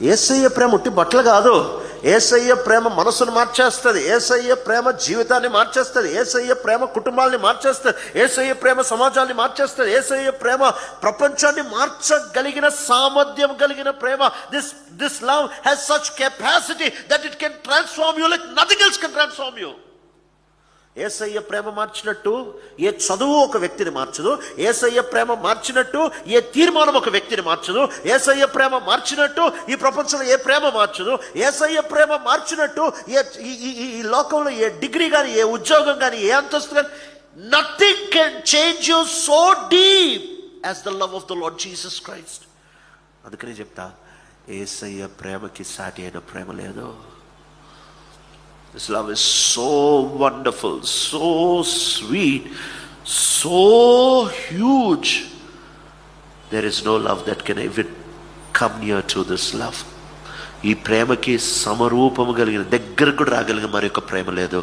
యేసయ్య ప్రేమ ఉట్టి బట్టలు కాదు. యేసయ్య ప్రేమ మనసును మార్చేస్తుంది. యేసయ్య ప్రేమ జీవితాన్ని మార్చేస్తుంది. యేసయ్య ప్రేమ కుటుంబాలని మార్చేస్తుంది. యేసయ్య ప్రేమ సమాజాన్ని మార్చేస్తుంది. యేసయ్య ప్రేమ ప్రపంచాన్ని మార్చగలిగిన సామర్థ్యం కలిగిన ప్రేమ. This love has such capacity that it can transform you like nothing else can transform you. Yesayya ప్రేమ మార్చినట్టు ఏ చదువు ఒక వ్యక్తిని మార్చదు. యేసయ్య ప్రేమ మార్చినట్టు ఏ తీర్మానం ఒక వ్యక్తిని మార్చదు. యేసయ్య ప్రేమ మార్చినట్టు ఈ ప్రపంచంలో ఏ ప్రేమ మార్చదు. యేసయ్య ప్రేమ మార్చినట్టు ఈ లోకంలో ఏ డిగ్రీ కానీ, ఏ ఉద్యోగం కానీ, ఏ అంతస్తు కానీ, nothing can change you so deep as the love of the lord Jesus Christ. అందుకని చెప్తా, యేసయ్య ప్రేమకి సాటి అయిన ప్రేమ లేదు. This love is so wonderful, so sweet, so huge. There is no love that can even come near to this love. ఈ ప్రేమకి సమరూపము కలిగిన, దగ్గరకు రాగలిగిన మరి యొక్క ప్రేమ లేదు.